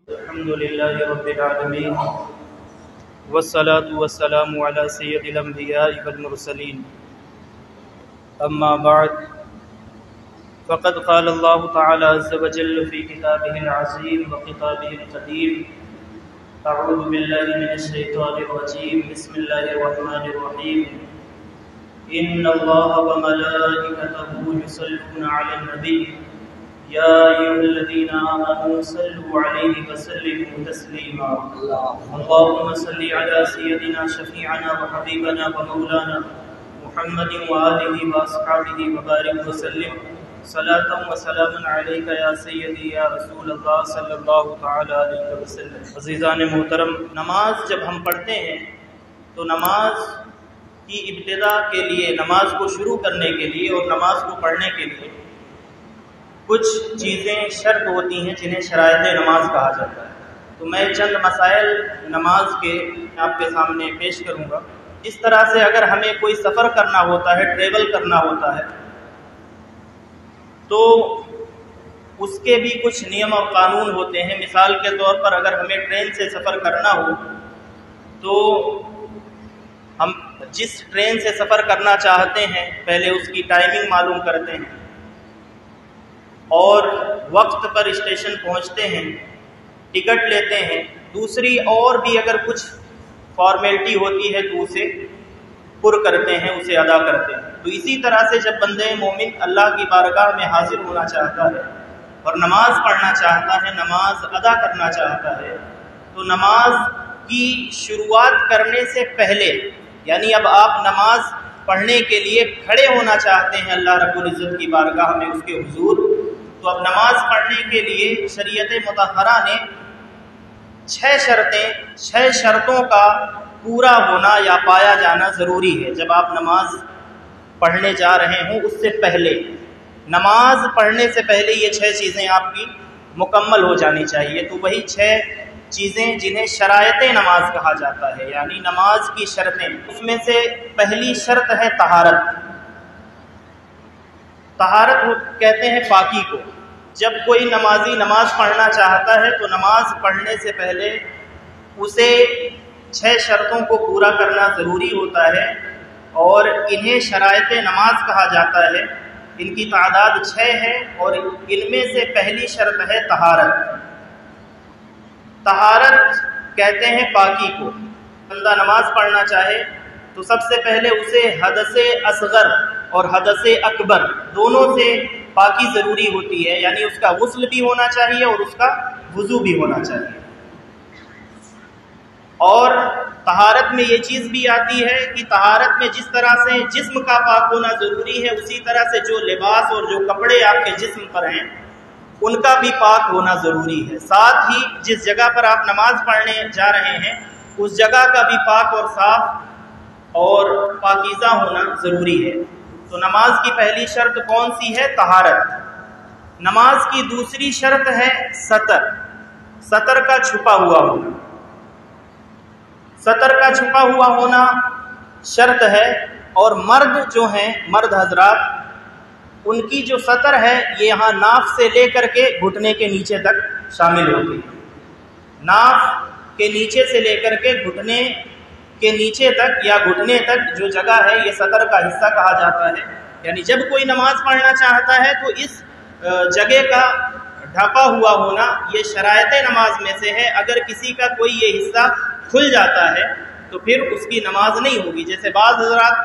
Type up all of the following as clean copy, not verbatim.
الحمدللہ رب العالمین والصلاة والسلام علی سید الانبیاء والمرسلین اما بعد فقد قال اللہ تعالی عز وجل فی کتابہ العظیم وخطابہ القدیم اعوذ باللہ من الشیطان الرجیم بسم اللہ الرحمن الرحیم ان اللہ وملائکتہ یصلون علی النبی یا ایھا الذین آمنوا صلوا علیہ وسلموا تسلیما اللهم صل علی سیدنا شفیعنا وحبیبنا ومولانا محمد وآلہ واصحابہ وبارک وسلم صلاۃ و سلام علیک یا سیدی یا رسول اللہ صلی اللہ تعالی علیہ وسلم۔ عزیزان محترم، نماز جب ہم پڑھتے ہیں تو نماز کی ابتدا کے لیے، نماز کو شروع کرنے کے لیے اور نماز کو پڑھنے کے لیے کچھ چیزیں شرط ہوتی ہیں جنہیں شرائط نماز کہا جاتا ہے۔ تو میں چند مسائل نماز کے آپ کے سامنے پیش کروں گا۔ اس طرح سے اگر ہمیں کوئی سفر کرنا ہوتا ہے، ٹریول کرنا ہوتا ہے، تو اس کے بھی کچھ نیم اور قانون ہوتے ہیں۔ مثال کے طور پر اگر ہمیں ٹرین سے سفر کرنا ہو تو ہم جس ٹرین سے سفر کرنا چاہتے ہیں پہلے اس کی ٹائمنگ معلوم کرتے ہیں اور وقت پر اسٹیشن پہنچتے ہیں، ٹکٹ لیتے ہیں۔ دوسری اور بھی اگر کچھ فارمیلٹی ہوتی ہے تو اسے پر کرتے ہیں، اسے ادا کرتے ہیں۔ تو اسی طرح سے جب بندے مومن اللہ کی بارگاہ میں حاضر ہونا چاہتا ہے اور نماز پڑھنا چاہتا ہے، نماز ادا کرنا چاہتا ہے، تو نماز کی شروعات کرنے سے پہلے، یعنی اب آپ نماز پڑھنے کے لیے کھڑے ہونا چاہتے ہیں اللہ رب العزت کی بارگاہ میں، اس کے حضور، تو اب نماز پڑھنے کے لیے شریعت مطہرہ نے 6 شرطوں کا پورا ہونا یا پایا جانا ضروری ہے۔ جب آپ نماز پڑھنے جا رہے ہوں اس سے پہلے، نماز پڑھنے سے پہلے یہ 6 چیزیں آپ کی مکمل ہو جانی چاہیے۔ تو وہی 6 چیزیں جنہیں شرائط نماز کہا جاتا ہے، یعنی نماز کی شرطیں۔ اس میں سے پہلی شرط ہے طہارت۔ طہارت کہتے ہیں پاکی کو۔ جب کوئی نمازی نماز پڑھنا چاہتا ہے تو نماز پڑھنے سے پہلے اسے 6 شرطوں کو پورا کرنا ضروری ہوتا ہے، اور انہیں شرائط نماز کہا جاتا ہے۔ ان کی تعداد 6 ہے اور ان میں سے پہلی شرط ہے طہارت۔ طہارت کہتے ہیں پاکی کو۔ بندہ نماز پڑھنا چاہے تو سب سے پہلے اسے حدث اصغر اور حدث اکبر دونوں سے پاکی ضروری ہوتی ہے، یعنی اس کا غسل بھی ہونا چاہیے اور اس کا وضو بھی ہونا چاہیے۔ اور طہارت میں یہ چیز بھی آتی ہے کہ طہارت میں جس طرح سے جسم کا پاک ہونا ضروری ہے، اسی طرح سے جو لباس اور جو کپڑے آپ کے جسم پر ہیں ان کا بھی پاک ہونا ضروری ہے۔ ساتھ ہی جس جگہ پر آپ نماز پڑھنے جا رہے ہیں اس جگہ کا بھی پاک اور صاف اور پاکیزہ ہونا ضروری ہے۔ تو نماز کی پہلی شرط کون سی ہے؟ طہارت۔ نماز کی دوسری شرط ہے ستر۔ ستر کا چھپا ہوا ہونا۔ ستر کا چھپا ہوا ہونا شرط ہے، اور مرد جو ہیں، مرد حضرات، ان کی جو ستر ہے یہ یہاں ناف سے لے کر کے گھٹنے کے نیچے تک شامل ہوتی ہے۔ ناف کے نیچے سے لے کر کے گھٹنے کے نیچے تک یا گھٹنے تک جو جگہ ہے یہ ستر کا حصہ کہا جاتا ہے۔ یعنی جب کوئی نماز پڑھنا چاہتا ہے تو اس جگہ کا ڈھکا ہوا ہونا یہ شرائط نماز میں سے ہے۔ اگر کسی کا کوئی یہ حصہ کھل جاتا ہے تو پھر اس کی نماز نہیں ہوگی۔ جیسے بعض حضرات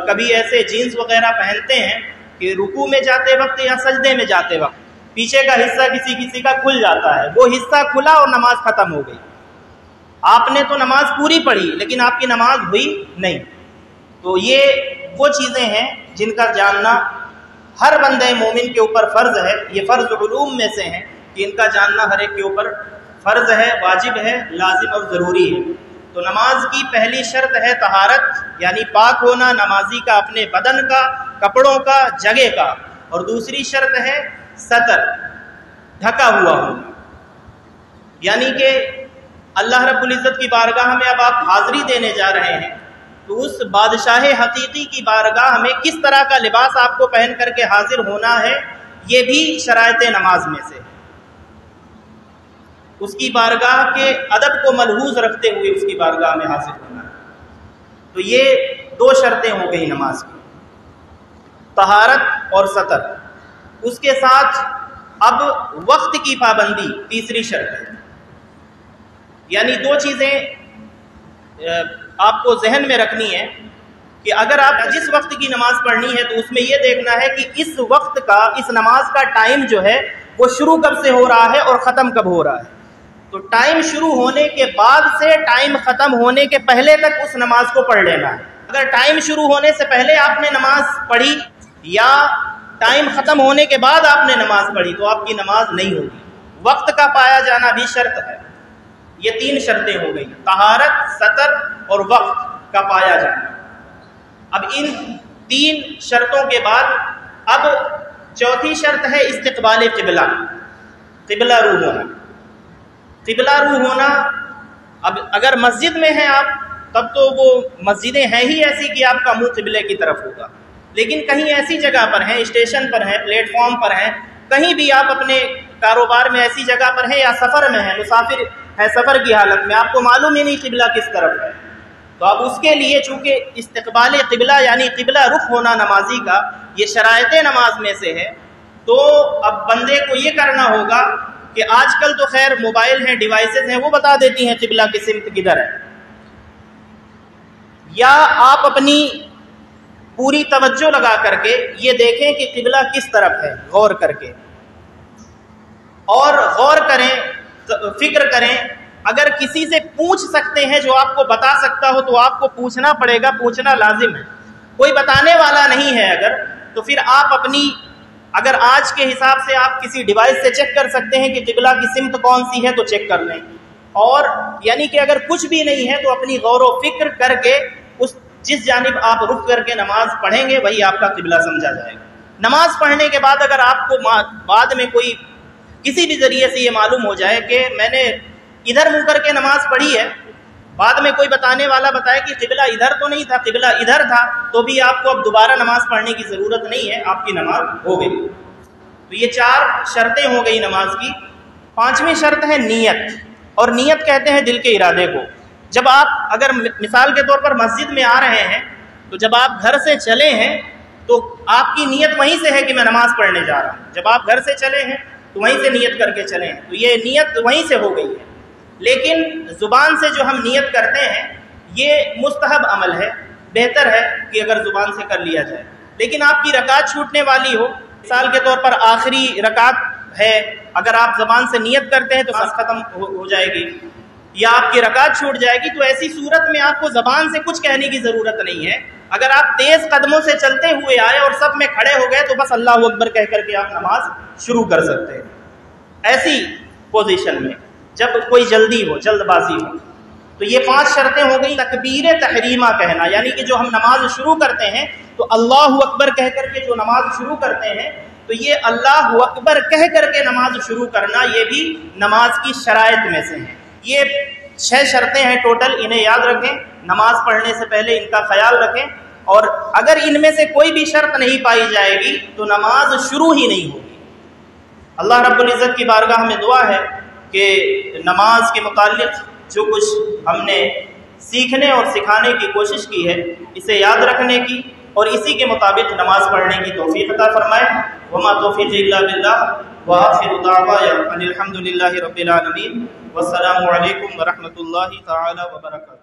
کبھی ایسے جینس وغیرہ پہنتے ہیں کہ رکوع میں جاتے وقت یا سجدے میں جاتے وقت پیچھے کا حصہ کسی کا کھل جاتا ہے، وہ حصہ کھلا اور نماز ختم ہو گئی۔ آپ نے تو نماز پوری پڑھی لیکن آپ کی نماز ہوئی نہیں۔ تو یہ وہ چیزیں ہیں جن کا جاننا ہر بندے مومن کے اوپر فرض ہے۔ یہ فرض علوم میں سے ہیں کہ ان کا جاننا ہر ایک کے اوپر فرض ہے، واجب ہے، لازم اور ضروری ہے۔ تو نماز کی پہلی شرط ہے طہارت، یعنی پاک ہونا نمازی کا اپنے بدن کا، کپڑوں کا، جگہ کا، اور دوسری شرط ہے ستر، ڈھکا ہوا ہونا، یعنی کہ اللہ رب العزت کی بارگاہ میں اب آپ حاضری دینے جا رہے ہیں تو اس بادشاہ حقیقی کی بارگاہ میں کس طرح کا لباس آپ کو پہن کر کے حاضر ہونا ہے، یہ بھی شرائط نماز میں سے، اس کی بارگاہ کے ادب کو ملحوظ رکھتے ہوئے اس کی بارگاہ میں حاضر ہونا ہے۔ تو یہ دو شرطیں ہو گئی نماز کی، طہارت اور سطر۔ اس کے ساتھ اب وقت کی پابندی تیسری شرط ہے، یعنی دو چیزیں آپ کو ذہن میں رکھنی ہے کہ اگر آپ جس وقت کی نماز پڑھنی ہے تو اس میں یہ دیکھنا ہے کہ اس وقت کا، اس نماز کا ٹائم جو ہے وہ شروع کب سے ہو رہا ہے اور ختم کب ہو رہا ہے۔ تو ٹائم شروع ہونے کے بعد سے ٹائم ختم ہونے کے پہلے تک اس نماز کو پڑھ لینا ہے۔ اگر ٹائم شروع ہونے سے پہلے آپ نے نماز پڑھی یا ٹائم ختم ہونے کے بعد آپ نے نماز پڑھی تو آپ کی نماز نہیں ہوگی۔ وقت کا پایا جانا بھی شرط ہے۔ یہ تین شرطیں ہو گئی، طہارت، سطر اور وقت کا پایا جانا۔ اب ان تین شرطوں کے بعد اب چوتھی شرط ہے استقبال قبلہ، قبلہ رو ہونا۔ قبلہ رو ہونا، اب اگر مسجد میں ہیں آپ تب تو وہ مسجدیں ہیں ہی ایسی کہ آپ کا منہ قبلے کی طرف ہوگا، لیکن کہیں ایسی جگہ پر ہیں، اسٹیشن پر ہیں، پلیٹ فارم پر ہیں، کہیں بھی آپ اپنے کاروبار میں ایسی جگہ پر ہیں یا سفر میں ہیں، مسافر ہے، سفر کی حالت میں آپ کو معلوم ہی نہیں قبلہ کس طرف ہے، تو اب اس کے لیے چونکہ استقبال قبلہ یعنی قبلہ رخ ہونا نمازی کا یہ شرائط نماز میں سے ہے، تو اب بندے کو یہ کرنا ہوگا کہ آج کل تو خیر موبائل ہیں، ڈیوائسز ہیں، وہ بتا دیتی ہیں قبلہ کی سمت کدھر ہے، یا آپ اپنی پوری توجہ لگا کر کے یہ دیکھیں کہ قبلہ کس طرف ہے، غور کر کے، اور غور کریں، فکر کریں۔ اگر کسی سے پوچھ سکتے ہیں جو آپ کو بتا سکتا ہو تو آپ کو پوچھنا پڑے گا، پوچھنا لازم ہے۔ کوئی بتانے والا نہیں ہے اگر، تو پھر آپ اپنی، اگر آج کے حساب سے آپ کسی ڈیوائس سے چیک کر سکتے ہیں کہ قبلہ کی سمت کون سی ہے تو چیک کر لیں، اور یعنی کہ اگر کچھ بھی نہیں ہے تو اپنی غور و فکر کر کے اس جس جانب آپ رخ کر کے نماز پڑھیں گے وہی آپ کا قبلہ سمجھا جائے گا۔ نماز پڑھنے کے بعد اگر آپ کو بعد میں کوئی کسی بھی ذریعے سے یہ معلوم ہو جائے کہ میں نے ادھر منہ کر کے نماز پڑھی ہے، بعد میں کوئی بتانے والا بتائے کہ قبلہ ادھر تو نہیں تھا، قبلہ ادھر تھا، تو بھی آپ کو اب دوبارہ نماز پڑھنے کی ضرورت نہیں ہے، آپ کی نماز ہو گئی۔ تو یہ چار شرطیں ہو گئی نماز کی۔ پانچویں شرط ہے نیت، اور نیت کہتے ہیں دل کے ارادے کو۔ جب آپ اگر مثال کے طور پر مسجد میں آ رہے ہیں تو جب آپ گھر سے چلے ہیں تو آپ کی نیت وہیں سے ہے کہ میں نماز پڑھنے جا رہا ہوں۔ جب آپ گھر سے چلے ہیں تو وہیں سے نیت کر کے چلے ہیں، تو یہ نیت وہیں سے ہو گئی ہے۔ لیکن زبان سے جو ہم نیت کرتے ہیں یہ مستحب عمل ہے، بہتر ہے کہ اگر زبان سے کر لیا جائے۔ لیکن آپ کی رکعت چھوٹنے والی ہو، مثال کے طور پر آخری رکعت ہے، اگر آپ زبان سے نیت کرتے ہیں تو نماز ختم ہو جائے گی، یا آپ کی رکعت چھوٹ جائے گی، تو ایسی صورت میں آپ کو زبان سے کچھ کہنے کی ضرورت نہیں ہے۔ اگر آپ تیز قدموں سے چلتے ہوئے آئے اور سب میں کھڑے ہو گئے تو بس اللہ اکبر کہہ کر کے آپ نماز شروع کر سکتے ہیں۔ ایسی پوزیشن میں جب کوئی جلدی ہو، جلد بازی ہو، تو یہ 5 شرطیں ہو گئی۔ تکبیر تحریمہ کہنا، یعنی کہ جو ہم نماز شروع کرتے ہیں تو اللہ اکبر کہہ کر کے جو نماز شروع کرتے ہیں، تو یہ اللہ اکبر کہہ کر کے نماز شروع کرنا یہ بھی نماز کی شرائط میں سے ہے۔ یہ 6 شرطیں ہیں ٹوٹل، انہیں یاد رکھیں، نماز پڑھنے سے پہلے ان کا خیال رکھیں، اور اگر ان میں سے کوئی بھی شرط نہیں پائی جائے گی تو نماز شروع ہی نہیں ہوگی۔ اللہ رب العزت کی بارگاہ میں دعا ہے کہ نماز کے متعلق جو کچھ ہم نے سیکھنے اور سکھانے کی کوشش کی ہے اسے یاد رکھنے کی اور اسی کے مطابق نماز پڑھنے کی توفیق عطا فرمائے۔ وما توفیق الا باللہ، وآخر دعوانا ان الحمد للہ رب العالمین، والسلام علیکم ورحمۃ اللہ تعالی وبرکاتہ۔